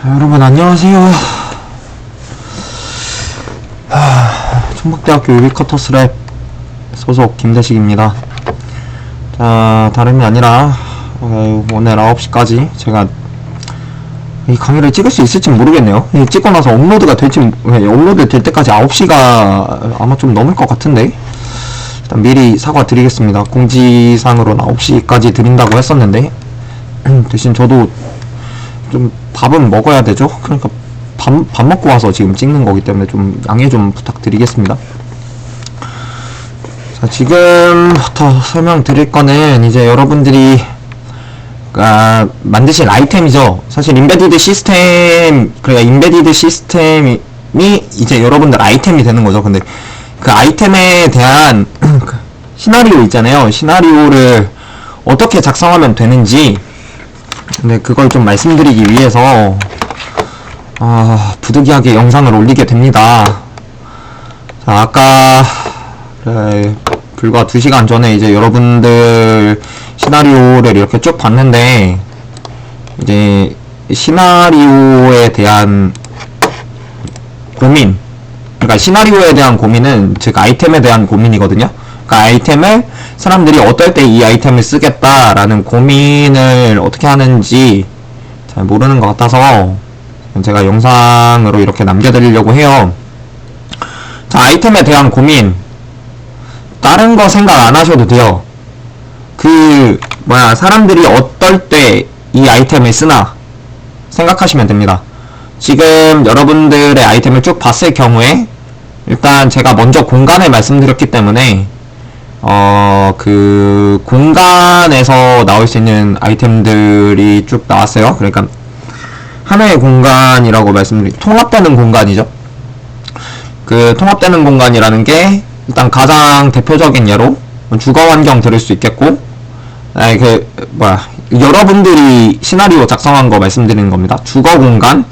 자, 여러분 안녕하세요. 충북대학교 유비쿼터스랩 소속 김대식입니다. 자, 다름이 아니라 오늘 9시까지 제가 이 강의를 찍을 수 있을지 모르겠네요. 찍고 나서 업로드가 될지, 업로드 될 때까지 9시가 아마 좀 넘을 것 같은데, 일단 미리 사과드리겠습니다. 공지상으로는 9시까지 드린다고 했었는데, 대신 저도 좀 밥은 먹어야 되죠. 그러니까 밥 먹고 와서 지금 찍는 거기 때문에 좀 양해 좀 부탁드리겠습니다. 자, 지금부터 설명드릴 거는 이제 여러분들이 만드실 아이템이죠. 사실 인베디드 시스템, 그러니까 인베디드 시스템이 이제 여러분들 아이템이 되는 거죠. 근데 그 아이템에 대한 시나리오 있잖아요. 시나리오를 어떻게 작성하면 되는지, 근데 그걸 좀 말씀드리기 위해서 부득이하게 영상을 올리게 됩니다. 자, 아까 불과 2시간 전에 이제 여러분들 시나리오를 이렇게 쭉 봤는데, 이제 시나리오에 대한 고민, 그러니까 시나리오에 대한 고민은 즉 아이템에 대한 고민이거든요. 그러니까 아이템을 사람들이 어떨 때 이 아이템을 쓰겠다라는 고민을 어떻게 하는지 잘 모르는 것 같아서 제가 영상으로 이렇게 남겨드리려고 해요. 자, 아이템에 대한 고민, 다른 거 생각 안 하셔도 돼요. 사람들이 어떨 때 이 아이템을 쓰나 생각하시면 됩니다. 지금 여러분들의 아이템을 쭉 봤을 경우에 일단 제가 먼저 공간을 말씀드렸기 때문에 그 공간에서 나올 수 있는 아이템들이 쭉 나왔어요. 그러니까 하나의 공간이라고 통합되는 공간이죠. 그 통합되는 공간이라는 게 일단 가장 대표적인 예로 주거 환경 들을 수 있겠고, 여러분들이 시나리오 작성한 거 말씀드리는 겁니다. 주거 공간,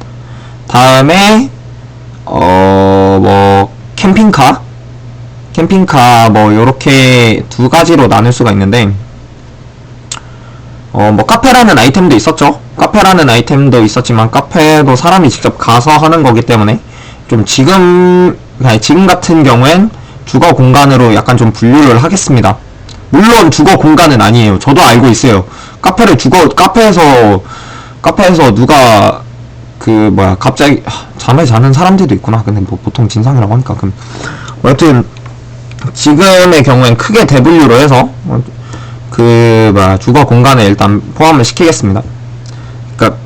다음에 캠핑카 요렇게 두 가지로 나눌 수가 있는데, 카페라는 아이템도 있었죠. 카페라는 아이템도 있었지만 카페도 사람이 직접 가서 하는 거기 때문에 좀 지금 같은 경우엔 주거 공간으로 약간 좀 분류를 하겠습니다. 물론 주거 공간은 아니에요. 저도 알고 있어요. 카페에서 누가 갑자기 잠을 자는 사람들도 있구나. 근데 보통 진상이라고 하니까. 그럼 여튼 지금의 경우엔 크게 대분류로 해서 주거 공간에 일단 포함을 시키겠습니다. 그러니까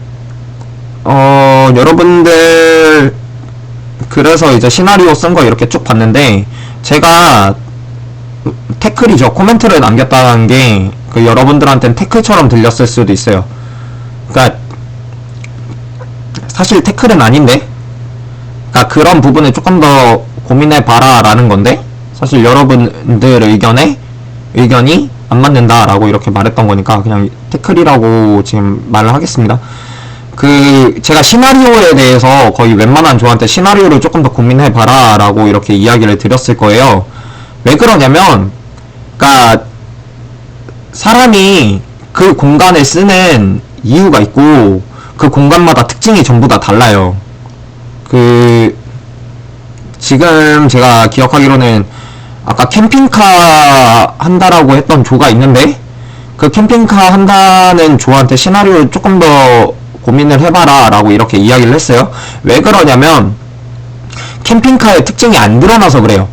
여러분들 그래서 이제 시나리오 쓴 거 이렇게 쭉 봤는데, 제가 태클이죠. 코멘트를 남겼다는 게 여러분들한테는 태클처럼 들렸을 수도 있어요. 그러니까 사실 태클은 아닌데, 그러니까 그런 부분을 조금 더 고민해봐라 라는 건데, 사실 여러분들 의견이 안 맞는다라고 이렇게 말했던 거니까 그냥 태클이라고 지금 말을 하겠습니다. 제가 시나리오에 대해서 거의 웬만한 조한테 시나리오를 조금 더 고민해봐라 라고 이렇게 이야기를 드렸을 거예요. 왜 그러냐면, 그러니까 사람이 그 공간을 쓰는 이유가 있고, 그 공간마다 특징이 전부 다 달라요. 지금 제가 기억하기로는 아까 캠핑카 한다라고 했던 조가 있는데, 그 캠핑카 한다는 조한테 시나리오를 조금 더 고민을 해봐라 라고 이렇게 이야기를 했어요. 왜 그러냐면 캠핑카의 특징이 안 드러나서 그래요.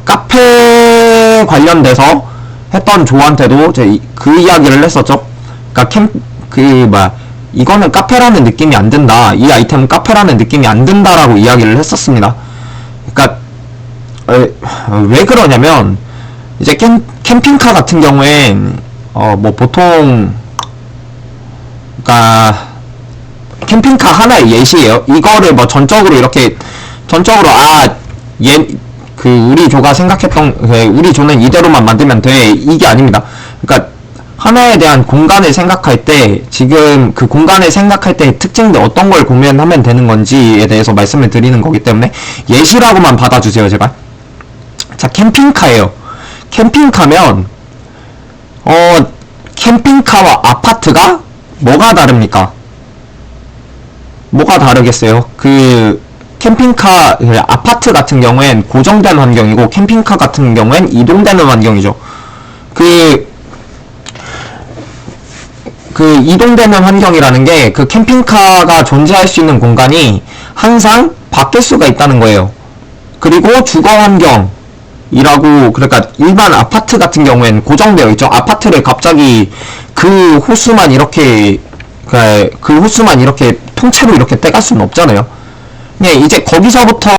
카페 관련돼서 했던 조한테도 그 이야기를 했었죠. 그러니까 이거는 카페라는 느낌이 안 든다, 이 아이템은 카페라는 느낌이 안 든다라고 이야기를 했었습니다. 그러니까 왜 그러냐면, 이제 캠핑카 같은 경우엔 보통 캠핑카 하나의 예시예요. 이거를 전적으로 우리 조가 생각했던, 우리 조는 이대로만 만들면 돼, 이게 아닙니다. 그러니까 하나에 대한 공간을 생각할 때, 지금 그 공간을 생각할 때 특징들 어떤 걸 고민하면 되는 건지에 대해서 말씀을 드리는 거기 때문에 예시라고만 받아주세요, 제발. 자, 캠핑카예요. 캠핑카면 캠핑카와 아파트가 뭐가 다릅니까? 뭐가 다르겠어요? 그 캠핑카, 아파트 같은 경우엔 고정된 환경이고 캠핑카 같은 경우엔 이동되는 환경이죠. 그 이동되는 환경이라는 게 그 캠핑카가 존재할 수 있는 공간이 항상 바뀔 수가 있다는 거예요. 그리고 주거 환경이라고, 그러니까 일반 아파트 같은 경우엔 고정되어 있죠. 아파트를 갑자기 그 호수만 이렇게 통째로 이렇게 떼갈 수는 없잖아요. 네, 이제 거기서부터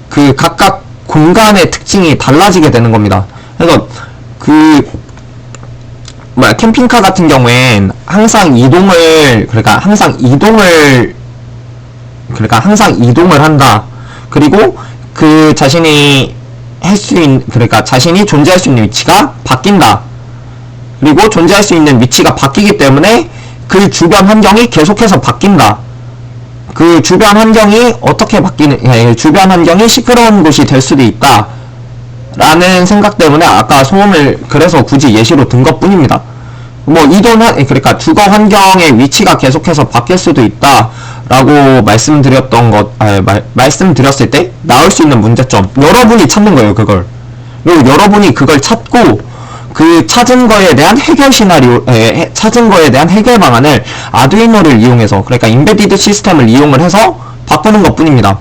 그 각각 공간의 특징이 달라지게 되는 겁니다. 그래서 캠핑카 같은 경우엔 항상 이동을 한다. 그리고 그 자신이 자신이 존재할 수 있는 위치가 바뀐다. 그리고 존재할 수 있는 위치가 바뀌기 때문에 그 주변 환경이 계속해서 바뀐다. 그 주변 환경이 주변 환경이 시끄러운 곳이 될 수도 있다. 라는 생각 때문에 아까 소음을 그래서 굳이 예시로 든 것 뿐입니다. 그러니까 주거 환경의 위치가 계속해서 바뀔 수도 있다. 라고 말씀드렸을 때 나올 수 있는 문제점. 여러분이 찾는 거예요, 그걸. 그리고 여러분이 그걸 찾고, 그 찾은 거에 대한 해결 방안을 아두이노를 이용해서, 그러니까 인베디드 시스템을 이용을 해서 바꾸는 것 뿐입니다.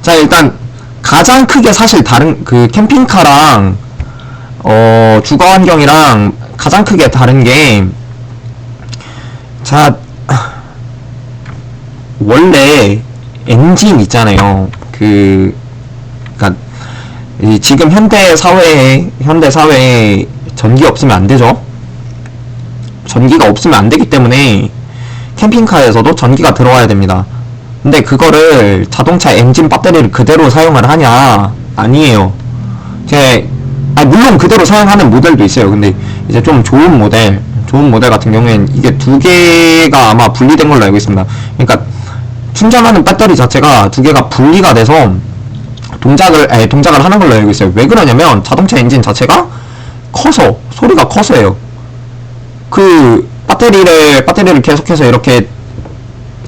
자, 일단, 가장 크게 사실 그 캠핑카랑, 주거 환경이랑 가장 크게 다른 게, 자, 원래 엔진 있잖아요. 그니까, 지금 현대 사회에 전기 없으면 안 되죠. 전기가 없으면 안 되기 때문에 캠핑카에서도 전기가 들어와야 됩니다. 근데 그거를 자동차 엔진 배터리를 그대로 사용을 하냐? 아니에요. 물론 그대로 사용하는 모델도 있어요. 근데 이제 좀 좋은 모델 같은 경우엔 이게 두 개가 아마 분리된 걸로 알고 있습니다. 그러니까 충전하는 배터리 자체가 두 개가 분리가 돼서 동작을 하는 걸로 알고 있어요. 왜 그러냐면 자동차 엔진 자체가 소리가 커서예요. 그 배터리를 계속해서 이렇게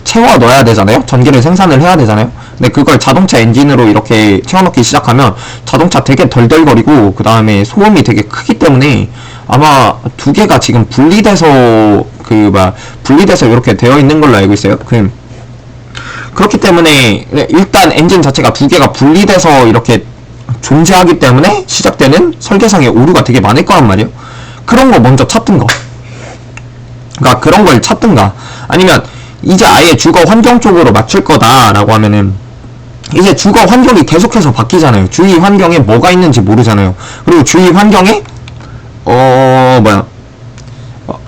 채워 넣어야 되잖아요. 전기를 생산을 해야 되잖아요. 근데 그걸 자동차 엔진으로 이렇게 채워넣기 시작하면 자동차 되게 덜덜거리고 그 다음에 소음이 되게 크기 때문에 아마 두 개가 지금 분리돼서 이렇게 되어 있는 걸로 알고 있어요. 그렇기 때문에 일단 엔진 자체가 두 개가 분리돼서 이렇게 존재하기 때문에 시작되는 설계상의 오류가 되게 많을 거란 말이에요. 그런 거 먼저 찾든가. 그러니까 그런 걸 찾든가. 아니면 이제 아예 주거 환경 쪽으로 맞출 거다라고 하면은 이제 주거 환경이 계속해서 바뀌잖아요. 주위 환경에 뭐가 있는지 모르잖아요. 그리고 주위 환경에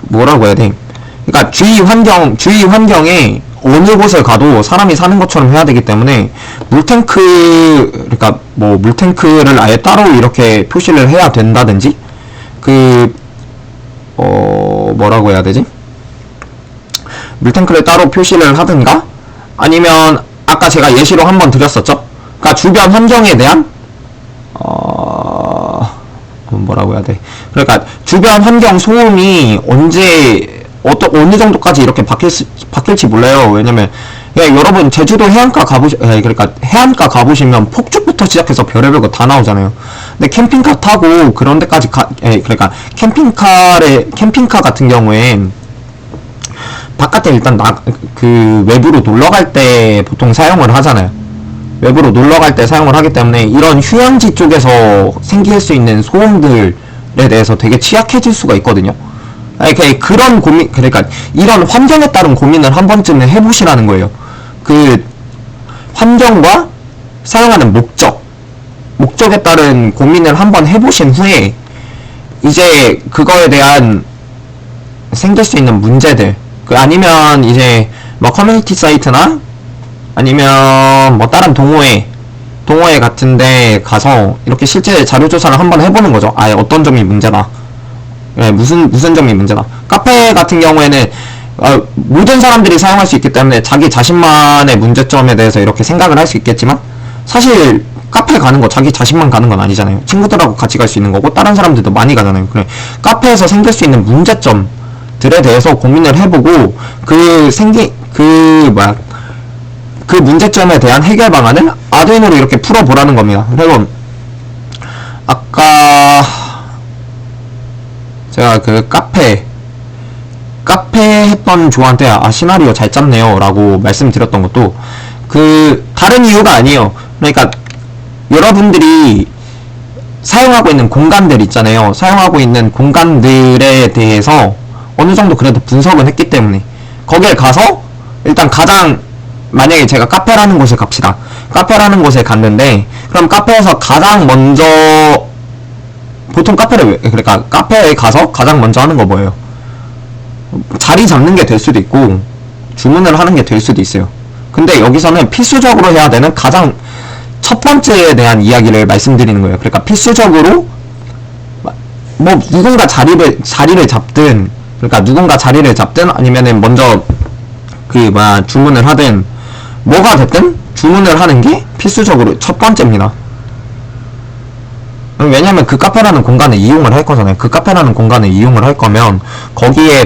뭐라고 해야 돼? 그러니까 주위 환경에 어느 곳을 가도 사람이 사는 것처럼 해야 되기 때문에 물탱크를 아예 따로 이렇게 표시를 해야 된다든지 뭐라고 해야 되지? 물탱크를 따로 표시를 하든가 아니면 아까 제가 예시로 한번 드렸었죠? 그러니까 주변 환경에 대한 뭐라고 해야 돼? 그러니까 주변 환경 소음이 어느 정도까지 이렇게 바뀔지 몰라요. 왜냐면 여러분 제주도 해안가 가보시면 폭죽부터 시작해서 별의별 거 다 나오잖아요. 근데 캠핑카 타고 그런 데까지 그러니까 캠핑카 같은 경우엔 바깥에 일단 외부로 놀러 갈 때 보통 사용을 하잖아요. 외부로 놀러 갈 때 사용을 하기 때문에 이런 휴양지 쪽에서 생길 수 있는 소음들에 대해서 되게 취약해질 수가 있거든요. 그러니까 이런 환경에 따른 고민을 한 번쯤은 해보시라는 거예요. 그 환경과 사용하는 목적에 따른 고민을 한번 해보신 후에 이제 그거에 대한 생길 수 있는 문제들 아니면 이제 커뮤니티 사이트나 아니면 다른 동호회 같은데 가서 이렇게 실제 자료조사를 한번 해보는 거죠. 어떤 점이 문제다. 무슨 점이 문제다. 카페 같은 경우에는 모든 사람들이 사용할 수 있기 때문에 자기 자신만의 문제점에 대해서 이렇게 생각을 할 수 있겠지만 사실 카페 가는 거 자기 자신만 가는 건 아니잖아요. 친구들하고 같이 갈 수 있는 거고 다른 사람들도 많이 가잖아요. 그래 카페에서 생길 수 있는 문제점들에 대해서 고민을 해보고 그 문제점에 대한 해결 방안을 아두이노로 이렇게 풀어보라는 겁니다. 그리고 아까 제가 그 카페 했던 조한테 시나리오 잘 짰네요 라고 말씀드렸던 것도 그 다른 이유가 아니에요. 그러니까 여러분들이 사용하고 있는 공간들 있잖아요. 사용하고 있는 공간들에 대해서 어느 정도 그래도 분석은 했기 때문에 거기에 가서 일단 가장 만약에 제가 카페라는 곳에 갑시다. 카페라는 곳에 갔는데 그럼 카페에서 가장 먼저 보통 그러니까 카페에 가서 가장 먼저 하는 거 뭐예요? 자리 잡는 게 될 수도 있고 주문을 하는 게 될 수도 있어요. 근데 여기서는 필수적으로 해야 되는 가장 첫 번째에 대한 이야기를 말씀드리는 거예요. 그러니까 필수적으로 뭐 누군가 자리를 잡든 그러니까 누군가 자리를 잡든 아니면은 먼저 주문을 하든 뭐가 됐든 주문을 하는 게 필수적으로 첫 번째입니다. 왜냐면 그 카페라는 공간을 이용을 할 거잖아요. 그 카페라는 공간을 이용을 할 거면 거기에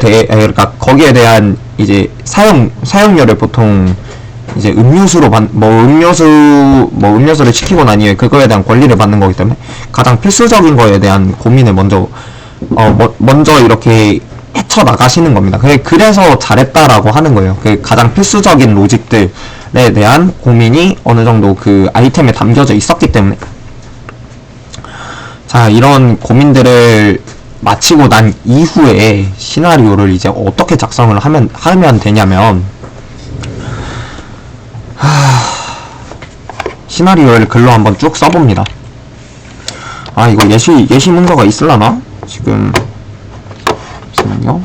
대한 이제 사용료를 보통 이제 음료수를 시키고 난 이후에 그거에 대한 권리를 받는 거기 때문에 가장 필수적인 거에 대한 고민을 먼저 이렇게 헤쳐나가시는 겁니다. 그래서 잘했다라고 하는 거예요. 그 가장 필수적인 로직들에 대한 고민이 어느 정도 그 아이템에 담겨져 있었기 때문에. 자, 이런 고민들을 마치고 난 이후에 시나리오를 이제 어떻게 작성을 하면 되냐면, 시나리오를 글로 한번 쭉 써봅니다. 이거 예시 문서가 있을라나? 지금, 잠시만요.